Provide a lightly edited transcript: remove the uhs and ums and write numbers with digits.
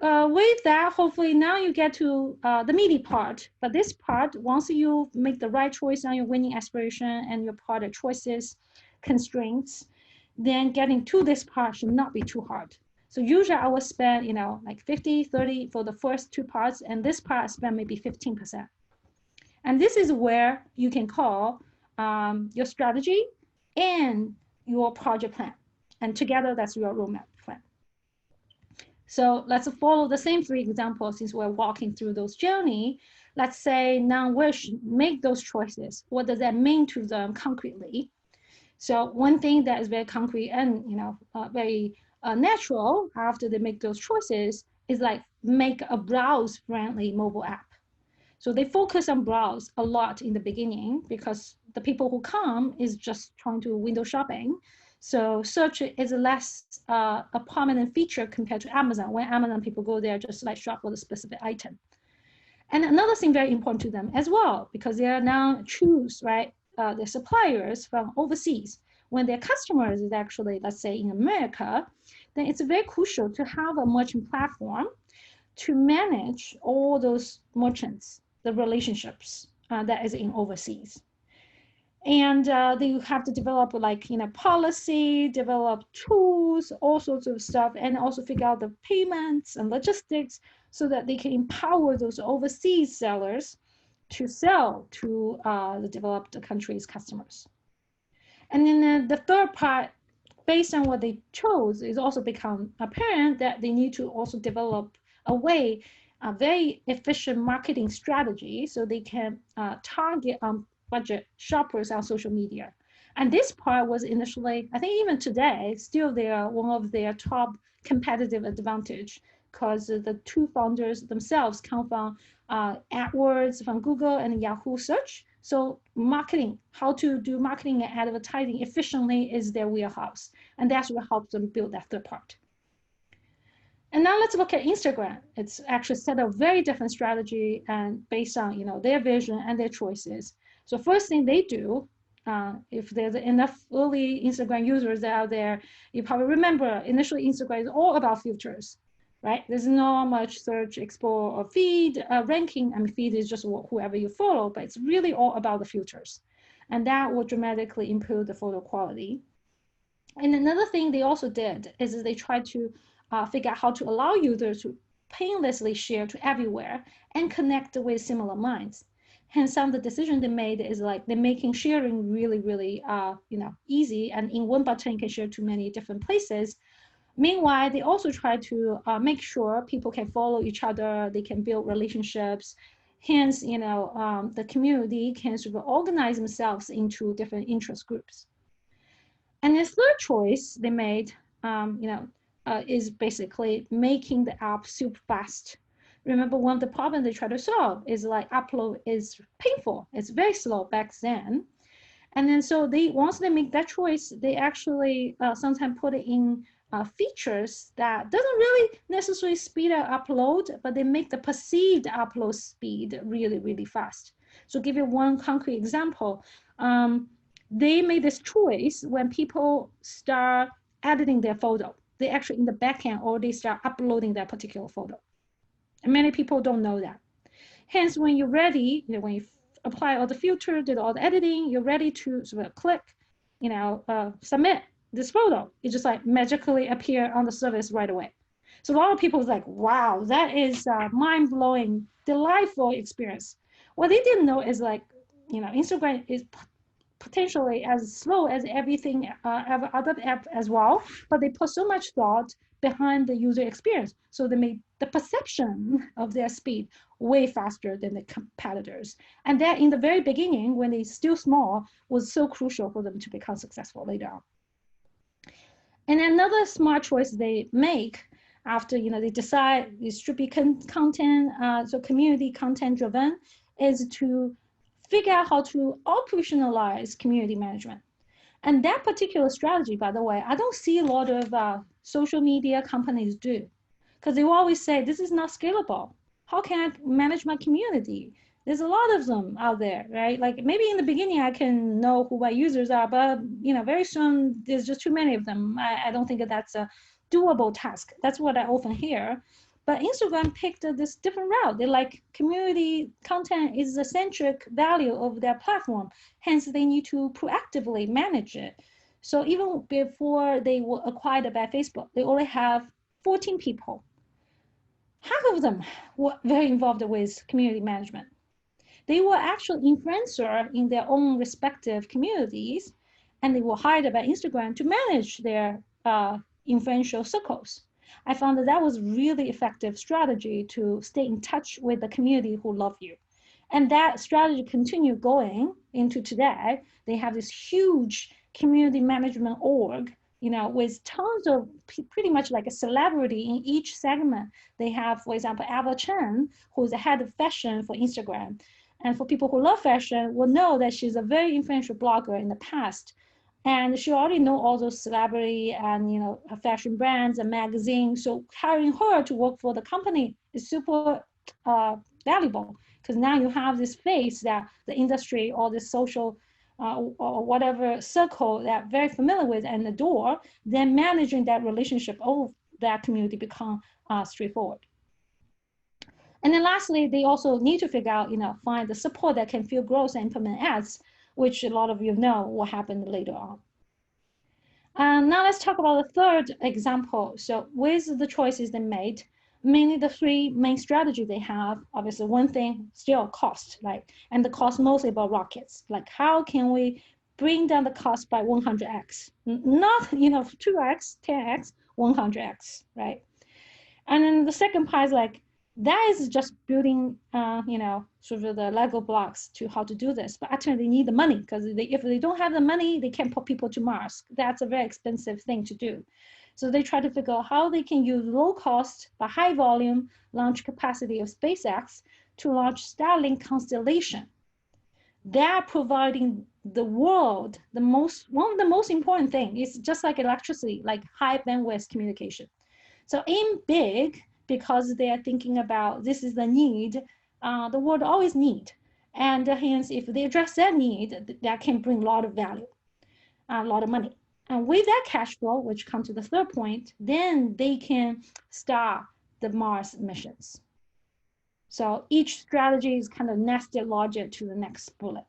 right, with that, hopefully now you get to the meaty part. But this part, once you make the right choice on your winning aspiration and your product choices, constraints, then getting to this part should not be too hard. So usually I will spend, like 50, 30 for the first two parts, and this part I spend maybe 15%. And this is where you can call your strategy and your project plan. And together, that's your roadmap plan. So let's follow the same three examples since we're walking through those journey. Let's say now we should make those choices. What does that mean to them concretely? So one thing that is very concrete and very natural after they make those choices is like make a browse-friendly mobile app. So they focus on browse a lot in the beginning because the people who come is just trying to window shopping. So search is less a prominent feature compared to Amazon. When Amazon people go there just like shop for the specific item. And another thing very important to them as well, because they are now choose, right, their suppliers from overseas. When their customers is actually, let's say in America, then it's very crucial to have a merchant platform to manage all those merchants, the relationships that is in overseas. And they have to develop like, policy, develop tools, all sorts of stuff, and also figure out the payments and logistics so that they can empower those overseas sellers to sell to the developed countries' customers. And then the third part, based on what they chose, is also become apparent that they need to also develop a very efficient marketing strategy so they can target budget shoppers on social media. And this part was initially, I think even today, still one of their top competitive advantage because the two founders themselves come from AdWords, from Google and Yahoo search. So marketing, how to do marketing and advertising efficiently is their wheelhouse. And that's what helps them build that third part. And now let's look at Instagram. It's actually set a very different strategy and based on their vision and their choices. So first thing they do, if there's enough early Instagram users out there, you probably remember initially Instagram is all about filters, right? There's not much search, explore, or feed ranking. I mean, feed is just whoever you follow, but it's really all about the filters. And that will dramatically improve the photo quality. And another thing they also did is they tried to figure out how to allow users to painlessly share to everywhere and connect with similar minds. Hence, some of the decisions they made is like they're making sharing really, really, easy. And in one button, you can share to many different places. Meanwhile, they also try to make sure people can follow each other. They can build relationships. Hence, the community can sort of organize themselves into different interest groups. And the third choice they made, is basically making the app super fast. Remember, one of the problems they try to solve is like upload is painful. It's very slow back then. And then so once they make that choice, they actually sometimes put it in features that doesn't really necessarily speed up upload, but they make the perceived upload speed really, really fast. So give you one concrete example. They made this choice when people start editing their photo. They actually in the backend already start uploading that particular photo. And many people don't know that. Hence, when you're ready, when you apply all the filter, did all the editing, you're ready to sort of click, submit this photo. It just like magically appear on the service right away. So a lot of people was like, wow, that is a mind-blowing, delightful experience. What they didn't know is like, Instagram is potentially as slow as everything other app as well, but they put so much thought behind the user experience. So they made the perception of their speed way faster than the competitors. And that in the very beginning, when they're still small, was so crucial for them to become successful later on. And another smart choice they make after they decide this should be content, so community content driven, is to figure out how to operationalize community management. And that particular strategy, by the way, I don't see a lot of social media companies do, because they always say, this is not scalable. How can I manage my community? There's a lot of them out there, right? Like maybe in the beginning I can know who my users are, but very soon there's just too many of them. I don't think that's a doable task. That's what I often hear. But Instagram picked this different route. They like community content is the centric value of their platform. Hence, they need to proactively manage it. So even before they were acquired by Facebook, they only have 14 people. Half of them were very involved with community management. They were actual influencers in their own respective communities, and they were hired by Instagram to manage their influential circles. I found that that was really effective strategy to stay in touch with the community who love you. And that strategy continued going into today. They have this huge community management org, with tons of pretty much like a celebrity in each segment. They have, for example, Ava Chen, who is the head of fashion for Instagram. And for people who love fashion will know that she's a very influential blogger in the past. And she already know all those celebrity and fashion brands and magazines. So hiring her to work for the company is super valuable, because now you have this face that the industry or the social or whatever circle that very familiar with and adore, then managing that relationship of that community become straightforward. And then lastly, they also need to figure out, find the support that can fuel growth and implement ads, which a lot of you know will happen later on. Now let's talk about the third example. So with the choices they made, mainly the three main strategies they have, obviously one thing still cost, and the cost mostly about rockets. Like how can we bring down the cost by 100x? Not 2x, 10x, 100x, right? And then the second part is that is just building, sort of the Lego blocks to how to do this. But actually, they need the money, because if they don't have the money, they can't put people to Mars. That's a very expensive thing to do. So they try to figure out how they can use low cost but high volume launch capacity of SpaceX to launch Starlink constellation. They're providing the world one of the most important things is just like electricity, like high bandwidth communication. So aim big, because they are thinking about this is the need the world always need. And hence, if they address that need, that can bring a lot of value, a lot of money. And with that cash flow, which comes to the third point, then they can start the Mars missions. So each strategy is kind of nested logic to the next bullet.